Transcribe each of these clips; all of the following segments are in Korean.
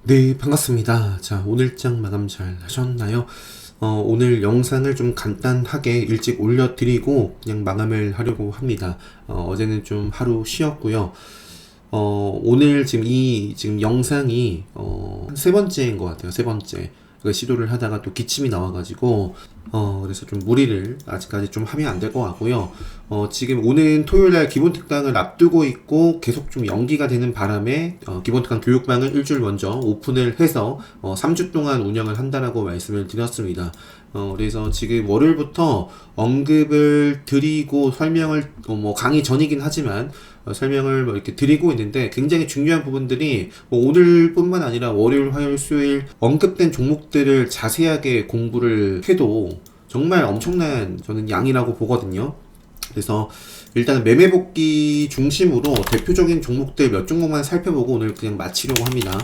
네, 반갑습니다. 자, 오늘장 마감 잘 하셨나요? 오늘 영상을 좀 간단하게 일찍 올려드리고 그냥 마감을 하려고 합니다. 어제는 좀 하루 쉬었고요. 오늘 지금 영상이 세 번째인 것 같아요. 세 번째. 그 시도를 하다가 또 기침이 나와가지고 그래서 좀 무리를 아직까지 좀 하면 안 될 것 같고요. 지금 오는 토요일날 기본 특강을 앞두고 있고 계속 좀 연기가 되는 바람에 기본 특강 교육방을 일주일 먼저 오픈을 해서 3주 동안 운영을 한다라고 말씀을 드렸습니다. 그래서 지금 월요일부터 언급을 드리고 설명을 뭐 강의 전이긴 하지만 설명을 뭐 이렇게 드리고 있는데 굉장히 중요한 부분들이 뭐 오늘뿐만 아니라 월요일, 화요일, 수요일 언급된 종목들을 자세하게 공부를 해도 정말 엄청난 저는 양이라고 보거든요. 그래서 일단은 매매 복귀 중심으로 대표적인 종목들 몇 종목만 살펴보고 오늘 그냥 마치려고 합니다.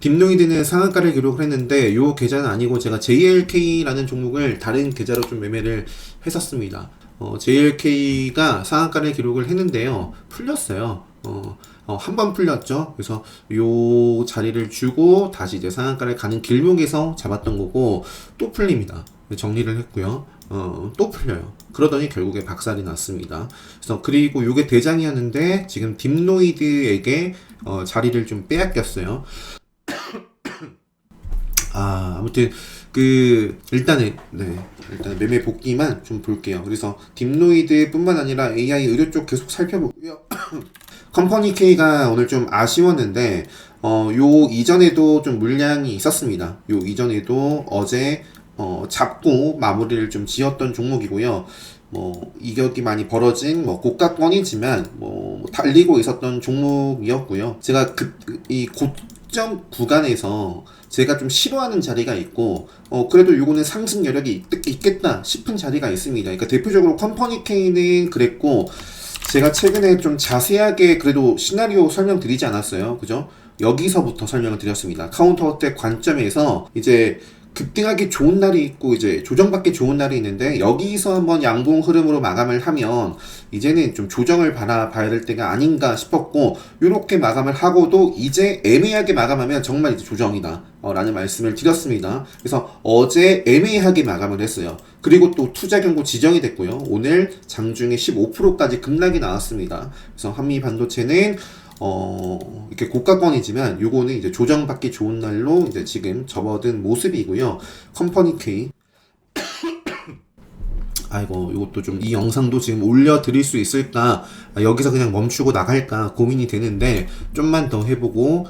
딥노이드는 상한가를 기록을 했는데 요 계좌는 아니고 제가 JLK라는 종목을 다른 계좌로 좀 매매를 했었습니다. JLK가 상한가를 기록을 했는데요. 풀렸어요. 한 번 풀렸죠. 그래서 요 자리를 주고 다시 이제 상한가를 가는 길목에서 잡았던 거고 또 풀립니다. 정리를 했고요. 또 풀려요. 그러더니 결국에 박살이 났습니다. 그래서 그리고 요게 대장이었는데 지금 딥노이드에게 자리를 좀 빼앗겼어요. 아무튼 일단은 일단 매매 복귀만 좀 볼게요. 그래서 딥노이드뿐만 아니라 AI 의료 쪽 계속 살펴보고요. 컴퍼니 K가 오늘 좀 아쉬웠는데 요 이전에도 좀 물량이 있었습니다. 요 이전에도 어제 잡고 마무리를 좀 지었던 종목이고요. 뭐 이격이 많이 벌어진 뭐 고가권이지만 뭐 달리고 있었던 종목이었고요. 제가 이 고점 구간에서 제가 좀 싫어하는 자리가 있고 그래도 요거는 상승 여력이 있겠다 싶은 자리가 있습니다. 그러니까 대표적으로 컴퍼니 K는 그랬고 제가 최근에 좀 자세하게 그래도 시나리오 설명드리지 않았어요. 그죠? 여기서부터 설명을 드렸습니다. 카운터 어택 관점에서 이제 급등하기 좋은 날이 있고 이제 조정받기 좋은 날이 있는데 여기서 한번 양봉 흐름으로 마감을 하면 이제는 좀 조정을 바라봐야 될 때가 아닌가 싶었고 요렇게 마감을 하고도 이제 애매하게 마감하면 정말 이제 조정이다 라는 말씀을 드렸습니다. 그래서 어제 애매하게 마감을 했어요. 그리고 또 투자 경고 지정이 됐고요. 오늘 장중에 15%까지 급락이 나왔습니다. 그래서 한미 반도체는 이렇게 고가권이지만 요거는 이제 조정받기 좋은 날로 이제 지금 접어든 모습이고요. 컴퍼니 K 아이고 이것도 좀 이 영상도 지금 올려드릴 수 있을까 여기서 그냥 멈추고 나갈까 고민이 되는데 좀만 더 해보고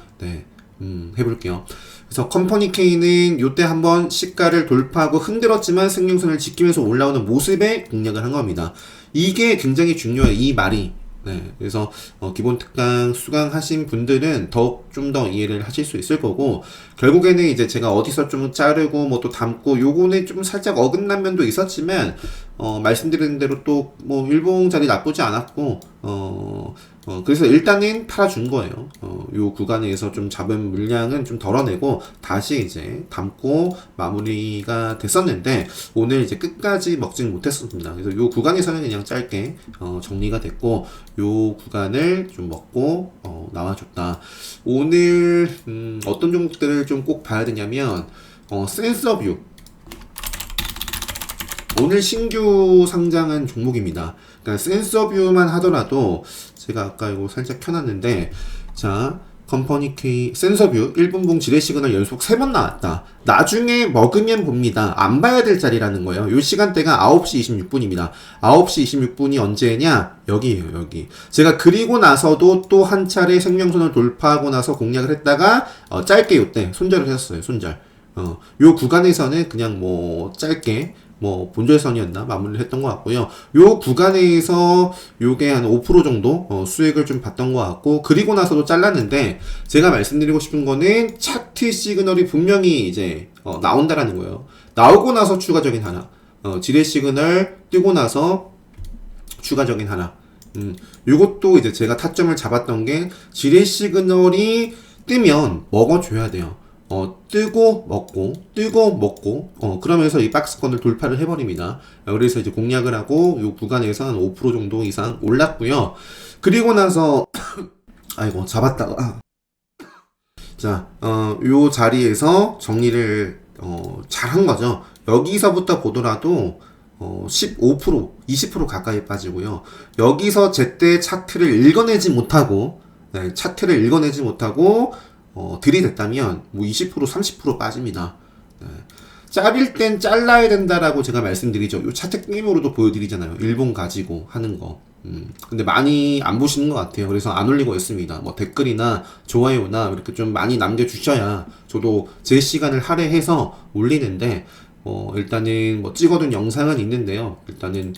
해볼게요. 그래서 컴퍼니 K는 요때 한번 시가를 돌파하고 흔들었지만 승용선을 지키면서 올라오는 모습에 공략을 한 겁니다. 이게 굉장히 중요해요. 이 말이 그래서 기본 특강 수강하신 분들은 더욱 좀 더 이해를 하실 수 있을 거고 결국에는 이제 제가 어디서 좀 자르고 뭐 또 담고 요거는 좀 살짝 어긋난 면도 있었지만 말씀드린 대로 또 뭐 일봉 자리 나쁘지 않았고 그래서 일단은 팔아준 거예요. 요 구간에서 좀 잡은 물량은 좀 덜어내고 다시 이제 담고 마무리가 됐었는데 오늘 이제 끝까지 먹지는 못했습니다. 그래서 요 구간에서는 그냥 짧게 정리가 됐고 요 구간을 좀 먹고 나와줬다. 오늘 어떤 종목들을 좀 꼭 봐야 되냐면 센서뷰 오늘 신규 상장한 종목입니다. 그러니까 센서뷰만 하더라도 제가 아까 이거 살짝 켜놨는데 자 컴퍼니 K 센서뷰 1분봉 지뢰 시그널 연속 3번 나왔다. 나중에 먹으면 봅니다. 안 봐야 될 자리라는 거예요. 요 시간대가 9시 26분입니다. 9시 26분이 언제냐? 여기에요, 여기. 제가 그리고 나서도 또 한 차례 생명선을 돌파하고 나서 공략을 했다가 짧게 요때 손절을 했었어요. 손절. 요 구간에서는 그냥 뭐 짧게 뭐 본절선이었나 마무리를 했던 것 같고요. 요 구간에서 요게 한 5% 정도 수익을 좀 봤던 것 같고 그리고 나서도 잘랐는데 제가 말씀드리고 싶은 거는 차트 시그널이 분명히 이제 나온다라는 거예요. 나오고 나서 추가적인 하나 지뢰 시그널 뜨고 나서 추가적인 하나 요것도 이제 제가 타점을 잡았던 게 지뢰 시그널이 뜨면 먹어줘야 돼요. 뜨고 먹고 그러면서 이 박스권을 돌파를 해버립니다. 그래서 이제 공략을 하고 요 구간에서 한 5% 정도 이상 올랐고요. 그리고 나서 아이고 잡았다가 자, 요 자리에서 정리를 잘 한 거죠. 여기서부터 보더라도 15%, 20% 가까이 빠지고요. 여기서 제때 차트를 읽어내지 못하고, 네, 차트를 읽어내지 못하고 들이댔다면 뭐 20%, 30% 빠집니다. 네. 짭일 땐 잘라야 된다라고 제가 말씀드리죠. 요 차트 게임으로도 보여드리잖아요. 일본 가지고 하는 거. 근데 많이 안 보시는 것 같아요. 그래서 안 올리고 있습니다. 뭐 댓글이나 좋아요나 이렇게 좀 많이 남겨주셔야 저도 제 시간을 할애해서 올리는데, 일단은 뭐 찍어둔 영상은 있는데요. 일단은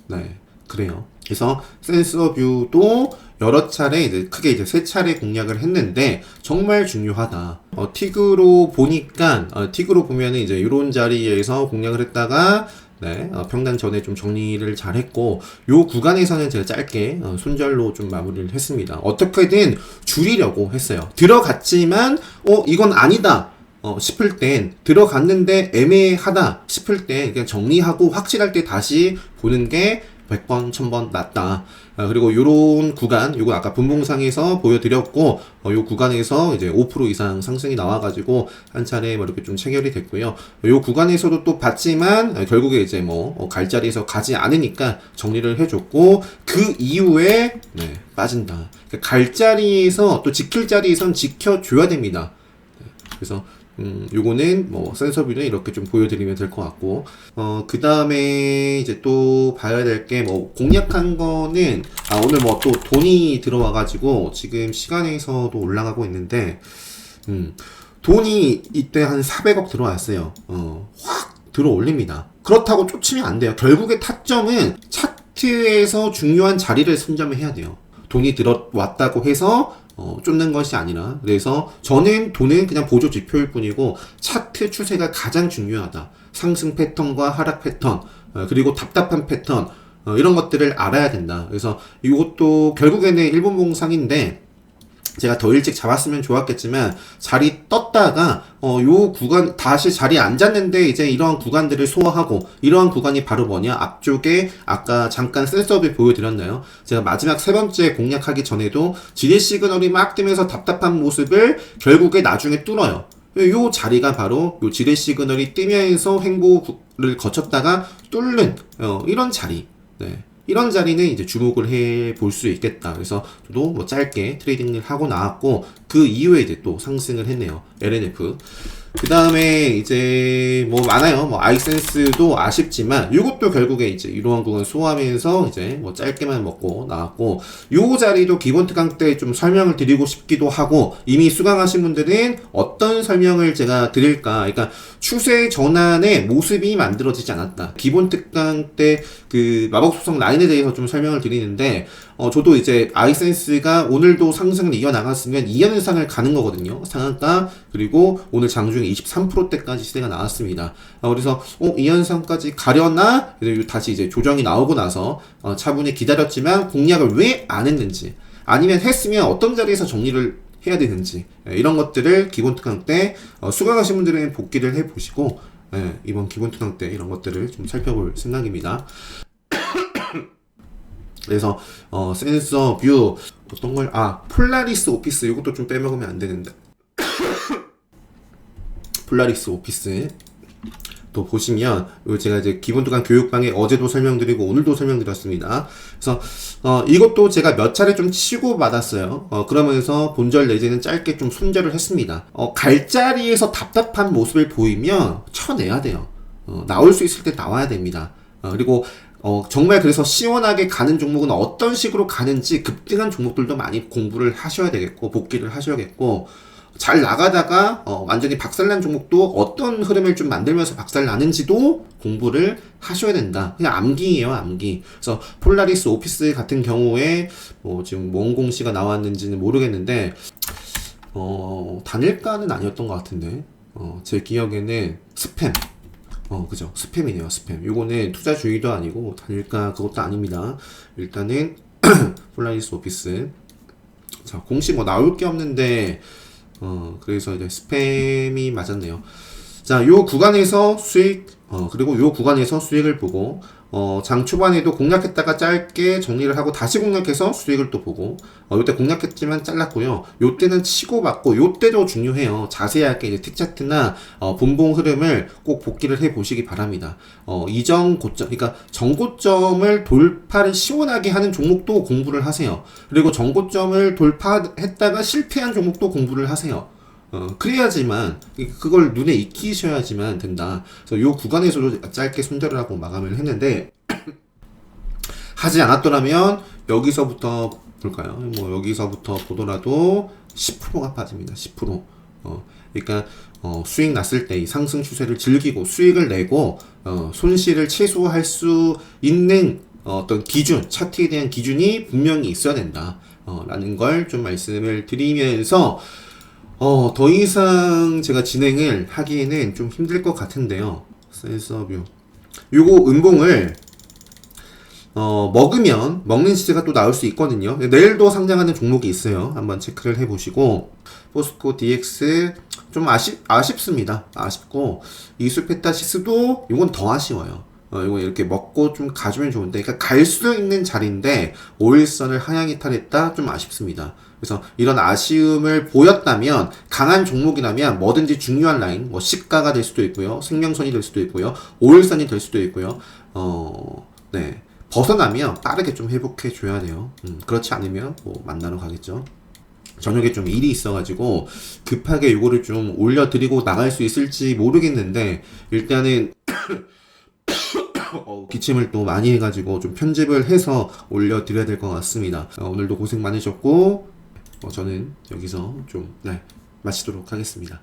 네, 그래요. 그래서 센서뷰도 여러 차례 크게 이제 세 차례 공략을 했는데 정말 중요하다. 틱으로 보니까 틱으로 보면은 이제 이런 자리에서 공략을 했다가 네, 평단 전에 좀 정리를 잘 했고, 요 구간에서는 제가 짧게, 손절로 좀 마무리를 했습니다. 어떻게든 줄이려고 했어요. 들어갔지만, 이건 아니다. 싶을 땐, 들어갔는데 애매하다 싶을 때, 그냥 정리하고 확실할 때 다시 보는 게 100번, 1000번 낫다. 그리고 요런 구간, 요거 아까 분봉상에서 보여드렸고, 요 구간에서 이제 5% 이상 상승이 나와가지고, 한 차례 뭐 이렇게 좀 체결이 됐고요. 요 구간에서도 또 봤지만, 결국에 이제 갈 자리에서 가지 않으니까 정리를 해줬고, 그 이후에, 네, 빠진다. 그러니까 갈 자리에서, 또 지킬 자리에선 지켜줘야 됩니다. 그래서 요거는 센서뷰는 이렇게 좀 보여드리면 될 것 같고, 그 다음에 이제 또 봐야 될 게 공략한 거는, 오늘 또 돈이 들어와가지고 지금 시간에서도 올라가고 있는데, 돈이 이때 한 400억 들어왔어요. 확 들어 올립니다. 그렇다고 쫓으면 안 돼요. 결국에 타점은 차트에서 중요한 자리를 선점해야 돼요. 돈이 들어왔다고 해서 쫓는 것이 아니라, 그래서 저는 돈은 그냥 보조 지표일 뿐이고 차트 추세가 가장 중요하다. 상승 패턴과 하락 패턴, 그리고 답답한 패턴, 이런 것들을 알아야 된다. 그래서 이것도 결국에는 일본봉상인데 제가 더 일찍 잡았으면 좋았겠지만 자리 떴다가 요 구간 다시 자리에 앉았는데 이제 이러한 구간들을 소화하고, 이러한 구간이 바로 뭐냐, 앞쪽에 아까 잠깐 센서뷰 보여드렸나요? 제가 마지막 세 번째 공략하기 전에도 지뢰 시그널이 막 뜨면서 답답한 모습을 결국에 나중에 뚫어요. 요 자리가 바로 요 지뢰 시그널이 뜨면서 횡보를 거쳤다가 뚫는 이런 자리. 네. 이런 자리는 이제 주목을 해 볼 수 있겠다. 그래서 저도 짧게 트레이딩을 하고 나왔고, 그 이후에 이제 또 상승을 했네요. LNF. 그 다음에 이제 많아요. 아이센스도 아쉽지만 이것도 결국에 이제 이러한 구간 소화하면서 이제 짧게만 먹고 나왔고, 요 자리도 기본 특강 때 좀 설명을 드리고 싶기도 하고, 이미 수강하신 분들은 어떤 설명을 제가 드릴까, 그러니까 추세 전환의 모습이 만들어지지 않았다. 기본 특강 때 그 마법소성 라인에 대해서 좀 설명을 드리는데, 저도 이제 아이센스가 오늘도 상승을 이어나갔으면 2연상을 가는 거거든요. 상한가, 그리고 오늘 장중에 23%대까지 시세가 나왔습니다. 그래서 2연상까지 가려나? 다시 이제 조정이 나오고 나서 차분히 기다렸지만 공략을 왜 안 했는지, 아니면 했으면 어떤 자리에서 정리를 해야 되는지, 이런 것들을 기본 특강 때 수강하신 분들은 복기를 해보시고, 이번 기본 특강 때 이런 것들을 좀 살펴볼 생각입니다. 그래서 센서 뷰 어떤 걸 폴라리스 오피스, 이것도 좀 빼먹으면 안 되는데 폴라리스 오피스 또 보시면, 제가 이제 기본 특강 교육방에 어제도 설명드리고 오늘도 설명드렸습니다. 그래서 이것도 제가 몇 차례 좀 치고 받았어요. 그러면서 본절 내지는 짧게 좀 손절을 했습니다. 갈 자리에서 답답한 모습을 보이면 쳐내야 돼요. 나올 수 있을 때 나와야 됩니다. 그리고 정말 그래서 시원하게 가는 종목은 어떤 식으로 가는지, 급등한 종목들도 많이 공부를 하셔야 되겠고, 복귀를 하셔야겠고, 잘 나가다가 완전히 박살난 종목도 어떤 흐름을 좀 만들면서 박살나는지도 공부를 하셔야 된다. 그냥 암기예요, 암기. 그래서 폴라리스 오피스 같은 경우에 지금 뭔 공시가 나왔는지는 모르겠는데, 단일가는 아니었던 것 같은데, 제 기억에는 스팸. 그죠. 스팸이네요, 스팸. 요거는 투자주의도 아니고 단일가 그것도 아닙니다. 일단은 폴라리스 오피스. 자, 공시 나올 게 없는데 그래서 이제 스팸이 맞았네요. 자, 요 구간에서 수익, 그리고 요 구간에서 수익을 보고, 장 초반에도 공략했다가 짧게 정리를 하고 다시 공략해서 수익을 또 보고, 요때 공략했지만 잘랐고요. 요때는 치고 받고, 요때도 중요해요. 자세하게 이제 틱차트나, 분봉 흐름을 꼭 복기를 해 보시기 바랍니다. 이전 고점, 그러니까 전고점을 돌파를 시원하게 하는 종목도 공부를 하세요. 그리고 전고점을 돌파했다가 실패한 종목도 공부를 하세요. 그래야지만, 그걸 눈에 익히셔야지만 된다. 그래서 요 구간에서도 짧게 손절을 하고 마감을 했는데, 하지 않았더라면, 여기서부터 볼까요? 뭐, 여기서부터 보더라도 10%가 빠집니다. 10%. 그러니까, 수익 났을 때 이 상승 추세를 즐기고 수익을 내고, 손실을 최소화할 수 있는 어떤 기준, 차트에 대한 기준이 분명히 있어야 된다. 라는 걸 좀 말씀을 드리면서, 더 이상 제가 진행을 하기에는 좀 힘들 것 같은데요. 센서뷰. 요거 음봉을, 먹는 시세가 또 나올 수 있거든요. 내일도 상장하는 종목이 있어요. 한번 체크를 해보시고, 포스코 DX, 좀 아쉽습니다. 아쉽고, 이수페타시스도 요건 더 아쉬워요. 이거 이렇게 먹고 좀 가주면 좋은데, 그러니까 갈 수 있는 자리인데, 5일선을 하향 이탈했다? 좀 아쉽습니다. 그래서 이런 아쉬움을 보였다면, 강한 종목이라면 뭐든지 중요한 라인, 뭐 시가가 될 수도 있고요, 생명선이 될 수도 있고요, 5일선이 될 수도 있고요, 네. 벗어나면 빠르게 좀 회복해 줘야 돼요. 그렇지 않으면 뭐 만나러 가겠죠. 저녁에 좀 일이 있어가지고 급하게 요거를 좀 올려드리고 나갈 수 있을지 모르겠는데, 일단은 기침을 또 많이 해가지고 좀 편집을 해서 올려드려야 될 것 같습니다. 오늘도 고생 많으셨고, 저는 여기서 좀 마치도록 하겠습니다.